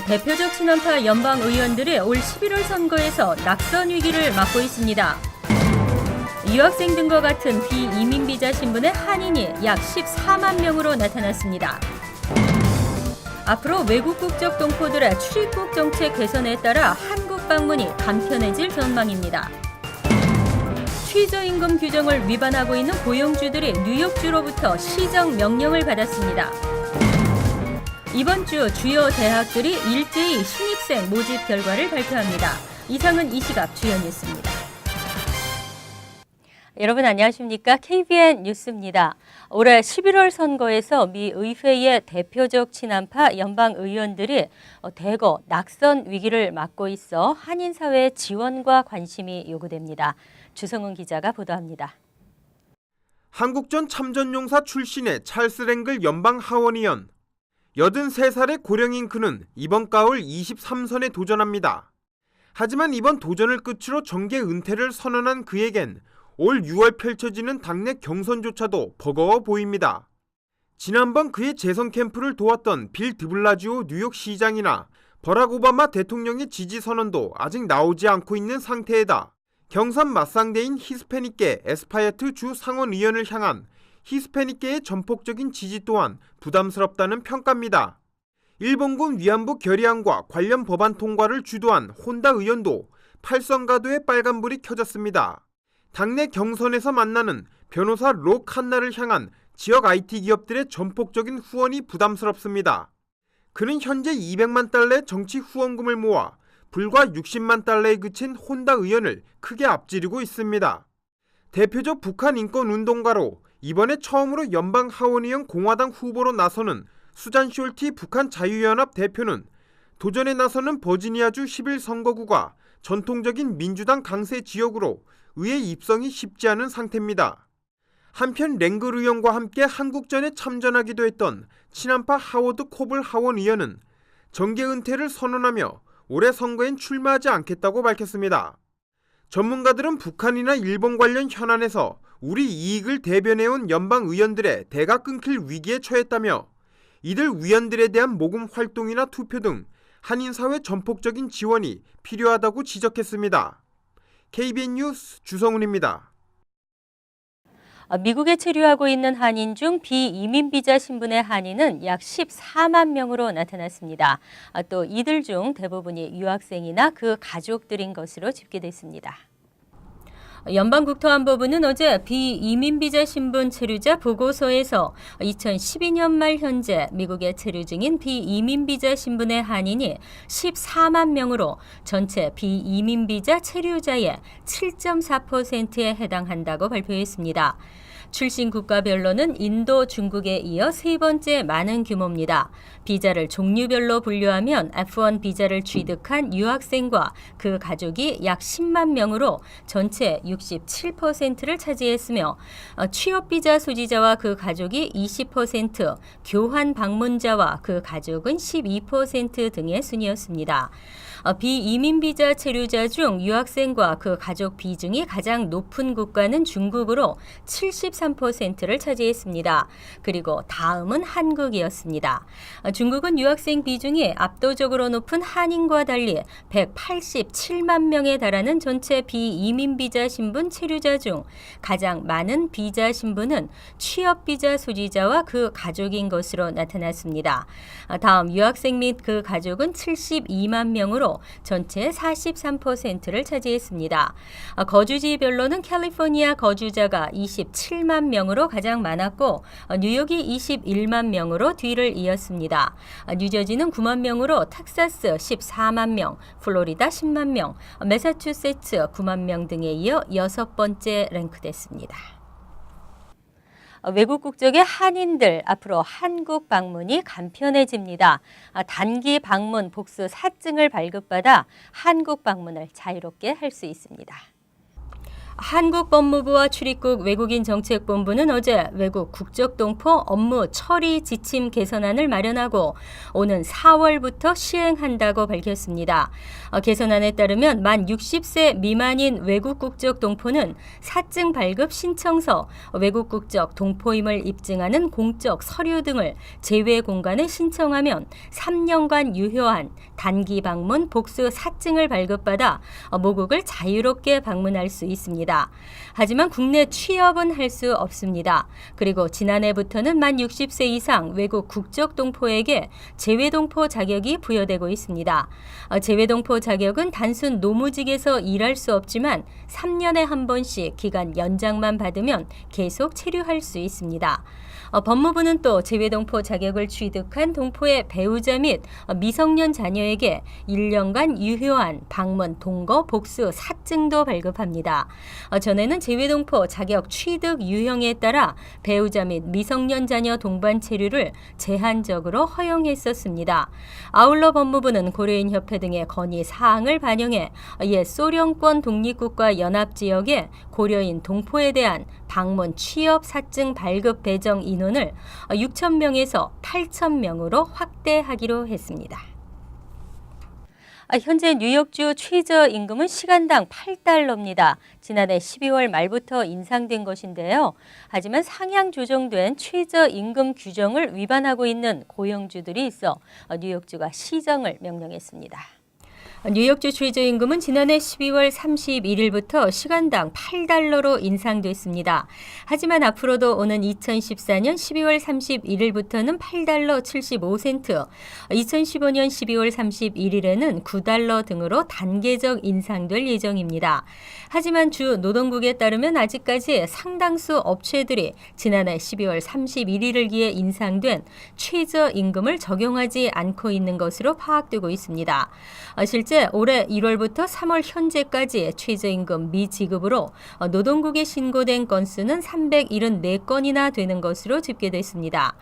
대표적 친한파 연방 의원들이 올 11월 선거에서 낙선 위기를 맞고 있습니다. 유학생 등과 같은 비이민 비자 신분의 한인이 약 14만 명으로 나타났습니다. 앞으로 외국 국적 동포들의 출입국 정책 개선에 따라 한국 방문이 간편해질 전망입니다. 최저임금 규정을 위반하고 있는 고용주들이 뉴욕주로부터 시정 명령을 받았습니다. 이번 주 주요 대학들이 일제히 신입생 모집 결과를 발표합니다. 이상은 이 시각 주요 뉴스입니다. 여러분 안녕하십니까? KBN 뉴스입니다. 올해 11월 선거에서 미 의회의 대표적 친한파 연방 의원들이 대거 낙선 위기를 맞고 있어 한인 사회의 지원과 관심이 요구됩니다. 주성훈 기자가 보도합니다. 한국전 참전용사 출신의 찰스 랭글 연방 하원의원. 83살의 고령인 그는 이번 가을 23선에 도전합니다. 하지만 이번 도전을 끝으로 정계 은퇴를 선언한 그에겐 올 6월 펼쳐지는 당내 경선조차도 버거워 보입니다. 지난번 그의 재선 캠프를 도왔던 빌 드블라지오 뉴욕시장이나 버락 오바마 대통령의 지지 선언도 아직 나오지 않고 있는 상태에다 경선 맞상대인 히스패닉계 에스파야트 주 상원의원을 향한 히스패닉계의 전폭적인 지지 또한 부담스럽다는 평가입니다. 일본군 위안부 결의안과 관련 법안 통과를 주도한 혼다 의원도 팔선가도의 빨간불이 켜졌습니다. 당내 경선에서 만나는 변호사 로 칸나를 향한 지역 IT 기업들의 전폭적인 후원이 부담스럽습니다. 그는 현재 200만 달러의 정치 후원금을 모아 불과 60만 달러에 그친 혼다 의원을 크게 앞지르고 있습니다. 대표적 북한 인권 운동가로 이번에 처음으로 연방 하원의원 공화당 후보로 나서는 수잔 숄티 북한 자유연합 대표는 도전에 나서는 버지니아주 11선거구가 전통적인 민주당 강세 지역으로 의회 입성이 쉽지 않은 상태입니다. 한편 랭글 의원과 함께 한국전에 참전하기도 했던 친한파 하워드 코블 하원의원은 정계 은퇴를 선언하며 올해 선거엔 출마하지 않겠다고 밝혔습니다. 전문가들은 북한이나 일본 관련 현안에서 우리 이익을 대변해온 연방 의원들의 대가 끊길 위기에 처했다며 이들 위원들에 대한 모금 활동이나 투표 등 한인사회 전폭적인 지원이 필요하다고 지적했습니다. KBN 뉴스 주성훈입니다. 미국에 체류하고 있는 한인 중 비이민 비자 신분의 한인은 약 14만 명으로 나타났습니다. 또 이들 중 대부분이 유학생이나 그 가족들인 것으로 집계됐습니다. 연방국토안보부는 어제 비이민 비자 신분 체류자 보고서에서 2012년 말 현재 미국에 체류 중인 비이민 비자 신분의 한인이 14만 명으로 전체 비이민 비자 체류자의 7.4%에 해당한다고 발표했습니다. 출신 국가별로는 인도, 중국에 이어 세 번째 많은 규모입니다. 비자를 종류별로 분류하면 F1 비자를 취득한 유학생과 그 가족이 약 10만 명으로 전체 67%를 차지했으며 취업 비자 소지자와 그 가족이 20%, 교환 방문자와 그 가족은 12% 등의 순이었습니다. 비이민 비자 체류자 중 유학생과 그 가족 비중이 가장 높은 국가는 중국으로 73%를 차지했습니다. 그리고 다음은 한국이었습니다. 중국은 유학생 비중이 압도적으로 높은 한인과 달리 187만 명에 달하는 전체 비이민 비자 신분 체류자 중 가장 많은 비자 신분은 취업 비자 소지자와 그 가족인 것으로 나타났습니다. 다음 유학생 및 그 가족은 72만 명으로 전체 43%를 차지했습니다. 거주지별로는 캘리포니아 거주자가 27만 명으로 가장 많았고 뉴욕이 21만 명으로 뒤를 이었습니다. 뉴저지는 9만 명으로 텍사스 14만 명, 플로리다 10만 명, 매사추세츠 9만 명 등에 이어 6번째 랭크됐습니다. 외국 국적의 한인들 앞으로 한국 방문이 간편해집니다. 단기 방문 복수 사증을 발급받아 한국 방문을 자유롭게 할 수 있습니다. 한국 법무부와 출입국 외국인 정책본부는 어제 외국 국적동포 업무 처리 지침 개선안을 마련하고 오는 4월부터 시행한다고 밝혔습니다. 개선안에 따르면 만 60세 미만인 외국 국적 동포는 사증 발급 신청서, 외국 국적 동포임을 입증하는 공적 서류 등을 제외 공간에 신청하면 3년간 유효한 단기 방문 복수 사증을 발급받아 모국을 자유롭게 방문할 수 있습니다. 하지만 국내 취업은 할 수 없습니다. 그리고 지난해부터는 만 60세 이상 외국 국적 동포에게 재외동포 자격이 부여되고 있습니다. 재외동포 자격은 단순 노무직에서 일할 수 없지만 3년에 한 번씩 기간 연장만 받으면 계속 체류할 수 있습니다. 법무부는 또 재외동포 자격을 취득한 동포의 배우자 및 미성년 자녀에게 1년간 유효한 방문 동거 복수 사증도 발급합니다. 전에는 재외동포 자격 취득 유형에 따라 배우자 및 미성년 자녀 동반 체류를 제한적으로 허용했었습니다. 아울러 법무부는 고려인협회 등의 건의 사항을 반영해 옛 소련권 독립국가 연합지역의 고려인 동포에 대한 방문 취업 사증 발급 배정 인원을 6,000명에서 8,000명으로 확대하기로 했습니다. 현재 뉴욕주 최저임금은 시간당 $8입니다. 지난해 12월 말부터 인상된 것인데요. 하지만 상향 조정된 최저임금 규정을 위반하고 있는 고용주들이 있어 뉴욕주가 시정을 명령했습니다. 뉴욕주 최저임금은 지난해 12월 31일부터 시간당 $8로 인상됐습니다. 하지만 앞으로도 오는 2014년 12월 31일부터는 $8.75, 2015년 12월 31일에는 $9 등으로 단계적 인상될 예정입니다. 하지만 주 노동국에 따르면 아직까지 상당수 업체들이 지난해 12월 31일을 기해 인상된 최저임금을 적용하지 않고 있는 것으로 파악되고 있습니다. 실제 올해 1월부터 3월 현재까지 최저임금 미지급으로 노동국에 신고된 건수는 374건이나 되는 것으로 집계됐습니다.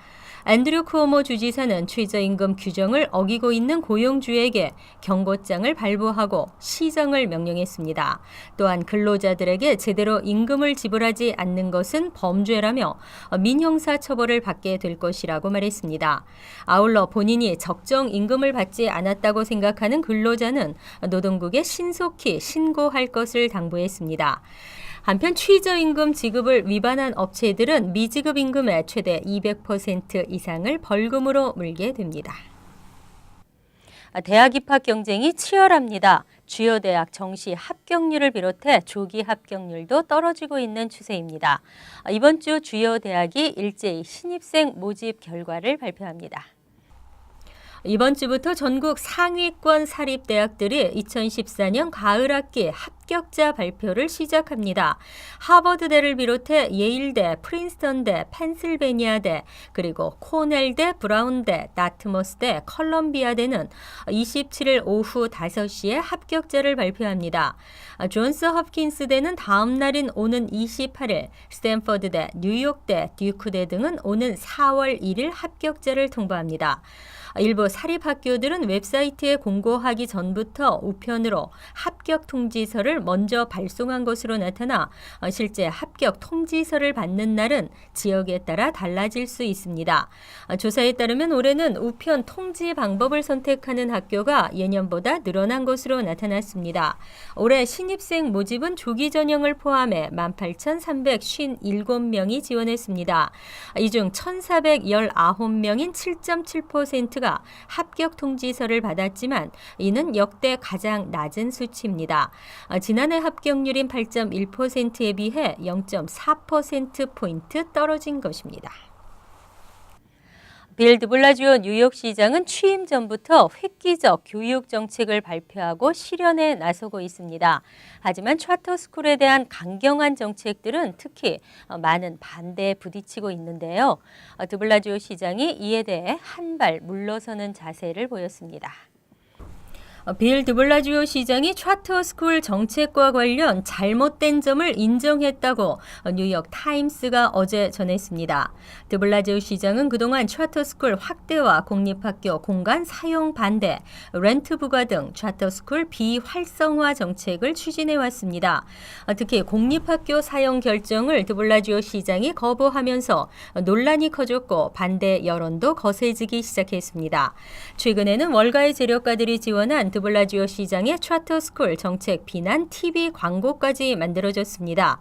앤드류 쿠오모 주지사는 최저임금 규정을 어기고 있는 고용주에게 경고장을 발부하고 시정을 명령했습니다. 또한 근로자들에게 제대로 임금을 지불하지 않는 것은 범죄라며 민형사 처벌을 받게 될 것이라고 말했습니다. 아울러 본인이 적정 임금을 받지 않았다고 생각하는 근로자는 노동국에 신속히 신고할 것을 당부했습니다. 한편 최저임금 지급을 위반한 업체들은 미지급 임금의 최대 200% 이상을 벌금으로 물게 됩니다. 대학 입학 경쟁이 치열합니다. 주요 대학 정시 합격률을 비롯해 조기 합격률도 떨어지고 있는 추세입니다. 이번 주 주요 대학이 일제히 신입생 모집 결과를 발표합니다. 이번 주부터 전국 상위권 사립대학들이 2014년 가을 학기 합격자 발표를 시작합니다. 하버드대를 비롯해 예일대, 프린스턴대, 펜실베니아대, 그리고 코넬대, 브라운대, 다트머스대, 컬럼비아대는 27일 오후 5시에 합격자를 발표합니다. 존스 홉킨스대는 다음 날인 오는 28일, 스탠퍼드대, 뉴욕대, 듀크대 등은 오는 4월 1일 합격자를 통보합니다. 일부 사립학교들은 웹사이트에 공고하기 전부터 우편으로 합격 통지서를 먼저 발송한 것으로 나타나 실제 합격 통지서를 받는 날은 지역에 따라 달라질 수 있습니다. 조사에 따르면 올해는 우편 통지 방법을 선택하는 학교가 예년보다 늘어난 것으로 나타났습니다. 올해 신입생 모집은 조기 전형을 포함해 18,357명이 지원했습니다. 이 중 1,419명인 7.7%가 합격 통지서를 받았지만 이는 역대 가장 낮은 수치입니다. 지난해 합격률인 8.1%에 비해 0.4%포인트 떨어진 것입니다. 빌 드블라지오 뉴욕시장은 취임 전부터 획기적 교육 정책을 발표하고 실현에 나서고 있습니다. 하지만 차터스쿨에 대한 강경한 정책들은 특히 많은 반대에 부딪히고 있는데요. 드블라지오 시장이 이에 대해 한 발 물러서는 자세를 보였습니다. 빌 드블라지오 시장이 차터스쿨 정책과 관련 잘못된 점을 인정했다고 뉴욕 타임스가 어제 전했습니다. 드블라지오 시장은 그동안 차터스쿨 확대와 공립학교 공간 사용 반대, 렌트 부과 등 차터스쿨 비활성화 정책을 추진해 왔습니다. 특히 공립학교 사용 결정을 드블라지오 시장이 거부하면서 논란이 커졌고 반대 여론도 거세지기 시작했습니다. 최근에는 월가의 재력가들이 지원한 드블라지오 시장의 차터스쿨 정책 비난 TV 광고까지 만들어졌습니다.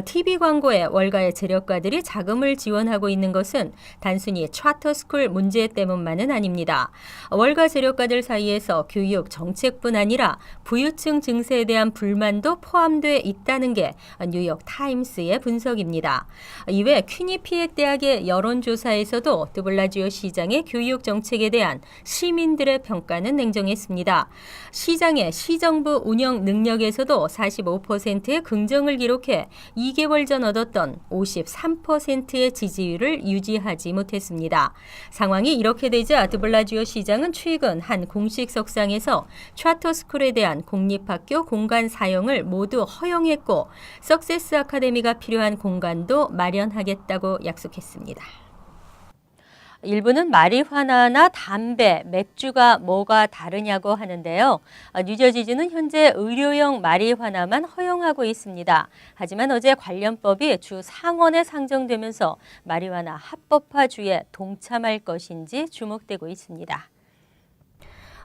TV 광고에 월가의 재력가들이 자금을 지원하고 있는 것은 단순히 차터스쿨 문제 때문만은 아닙니다. 월가 재력가들 사이에서 교육 정책뿐 아니라 부유층 증세에 대한 불만도 포함돼 있다는 게 뉴욕 타임스의 분석입니다. 이외 퀴니피액 대학의 여론조사에서도 드블라지오 시장의 교육 정책에 대한 시민들의 평가는 냉정했습니다. 시장의 시정부 운영 능력에서도 45%의 긍정을 기록해 2개월 전 얻었던 53%의 지지율을 유지하지 못했습니다. 상황이 이렇게 되자 드블라지오 시장은 최근 한 공식 석상에서 차터스쿨에 대한 공립학교 공간 사용을 모두 허용했고 석세스 아카데미가 필요한 공간도 마련하겠다고 약속했습니다. 일부는 마리화나나 담배, 맥주가 뭐가 다르냐고 하는데요. 뉴저지주는 현재 의료용 마리화나만 허용하고 있습니다. 하지만 어제 관련법이 주 상원에 상정되면서 마리화나 합법화주에 동참할 것인지 주목되고 있습니다.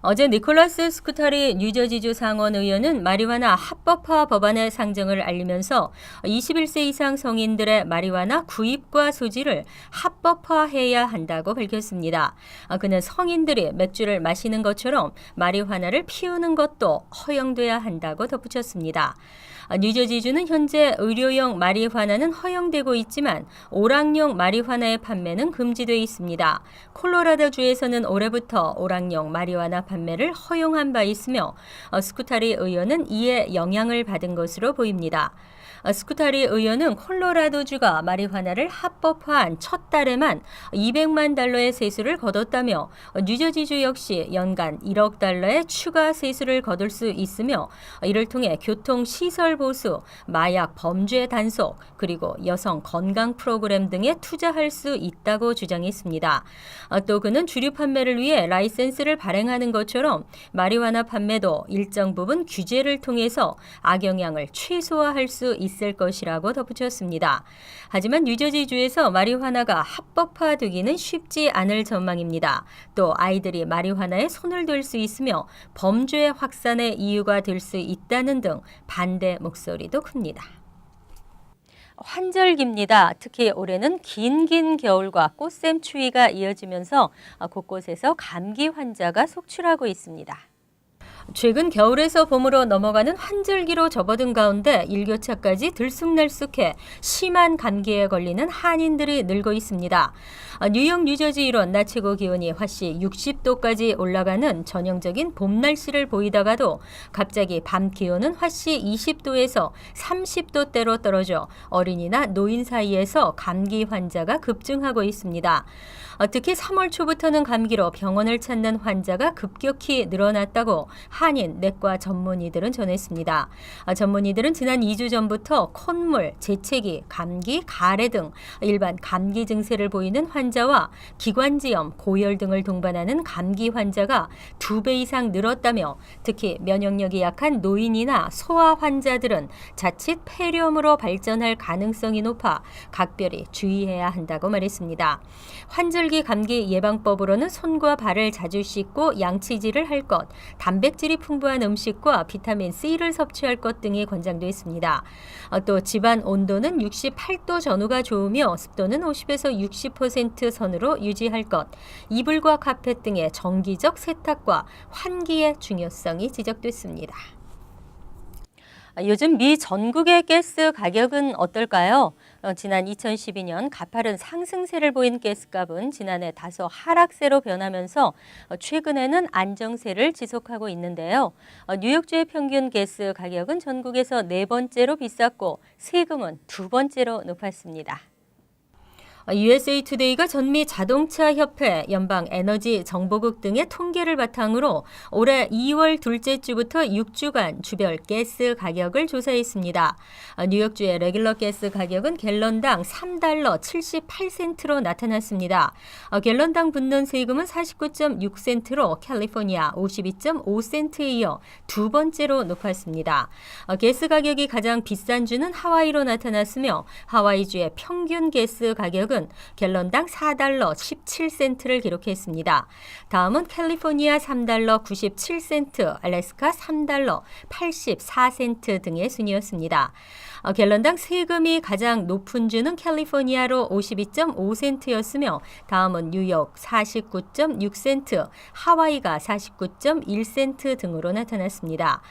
어제 니콜라스 스쿠타리 뉴저지주 상원 의원은 마리화나 합법화 법안의 상정을 알리면서 21세 이상 성인들의 마리화나 구입과 소지를 합법화해야 한다고 밝혔습니다. 그는 성인들이 맥주를 마시는 것처럼 마리화나를 피우는 것도 허용돼야 한다고 덧붙였습니다. 뉴저지주는 현재 의료용 마리화나는 허용되고 있지만 오락용 마리화나의 판매는 금지돼 있습니다. 콜로라도주에서는 올해부터 오락용 마리화나 판매를 허용한 바 있으며 스쿠타리 의원은 이에 영향을 받은 것으로 보입니다. 스쿠타리 의원은 콜로라도주가 마리화나를 합법화한 첫 달에만 200만 달러의 세수를 거뒀다며 뉴저지주 역시 연간 1억 달러의 추가 세수를 거둘 수 있으며 이를 통해 교통시설 보수, 마약 범죄 단속, 그리고 여성 건강 프로그램 등에 투자할 수 있다고 주장했습니다. 또 그는 주류 판매를 위해 라이센스를 발행하는 것처럼 마리화나 판매도 일정 부분 규제를 통해서 악영향을 최소화할 수 있을 것이라고 덧붙였습니다. 하지만 뉴저지주에서 마리화나가 합법화되기는 쉽지 않을 전망입니다. 또 아이들이 마리화나에 손을 댈 수 있으며 범죄 확산의 이유가 될 수 있다는 등 반대 목소리도 큽니다. 환절기입니다. 특히 올해는 긴 겨울과 꽃샘 추위가 이어지면서 곳곳에서 감기 환자가 속출하고 있습니다. 최근 겨울에서 봄으로 넘어가는 환절기로 접어든 가운데 일교차까지 들쑥날쑥해 심한 감기에 걸리는 한인들이 늘고 있습니다. 뉴욕, 뉴저지 일원 낮 최고 기온이 화씨 60도까지 올라가는 전형적인 봄 날씨를 보이다가도 갑자기 밤 기온은 화씨 20도에서 30도대로 떨어져 어린이나 노인 사이에서 감기 환자가 급증하고 있습니다. 특히 3월 초부터는 감기로 병원을 찾는 환자가 급격히 늘어났다고 한인 내과 전문의들은 전했습니다. 전문의들은 지난 2주 전부터 콧물, 재채기, 감기, 가래 등 일반 감기 증세를 보이는 환자와 기관지염, 고열 등을 동반하는 감기 환자가 2배 이상 늘었다며 특히 면역력이 약한 노인이나 소아 환자들은 자칫 폐렴으로 발전할 가능성이 높아 각별히 주의해야 한다고 말했습니다. 환절기 감기 예방법으로는 손과 발을 자주 씻고 양치질을 할 것, 단백질이 풍부한 음식과 비타민 C를 섭취할 것 등이 권장되어 있습니다. 또 집안 온도는 68도 전후가 좋으며 습도는 50에서 60% 선으로 유지할 것, 이불과 카펫 등의 정기적 세탁과 환기의 중요성이 지적됐습니다. 요즘 미 전국의 가스 가격은 어떨까요? 지난 2012년 가파른 상승세를 보인 가스값은 지난해 다소 하락세로 변하면서 최근에는 안정세를 지속하고 있는데요. 뉴욕주의 평균 가스 가격은 전국에서 4번째로 비쌌고 세금은 2번째로 높았습니다. USA 투데이가 전미 자동차 협회, 연방 에너지 정보국 등의 통계를 바탕으로 올해 2월 둘째 주부터 6주간 주별 가스 가격을 조사했습니다. 뉴욕주의 레귤러 가스 가격은 갤런당 3달러 78센트로 나타났습니다. 갤런당 붙는 세금은 49.6센트로 캘리포니아 52.5센트에 이어 두 번째로 높았습니다. 가스 가격이 가장 비싼 주는 하와이로 나타났으며 하와이주의 평균 가스 가격은 갤런당 4달러 17센트를 기록했습니다. 다음은 캘리포니아 3달러 97센트, 알래스카 3달러 84센트 등의 순이었습니다. 갤런당 세금이 가장 높은 주는 캘리포니아로 52.5센트였으며 다음은 뉴욕 49.6센트, 하와이가 49.1센트 등으로 나타났습니다.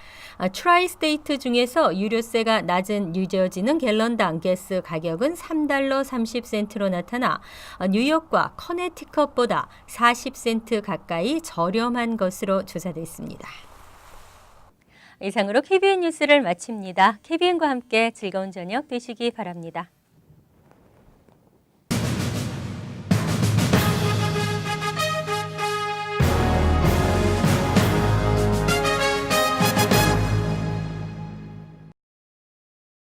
트라이스테이트 중에서 유류세가 낮은 뉴저지는 갤런당 가스 가격은 3달러 30센트로 나타나 뉴욕과 커네티컷보다 40센트 가까이 저렴한 것으로 조사됐습니다. 이상으로 KBN 뉴스를 마칩니다. KBN과 함께 즐거운 저녁 되시기 바랍니다.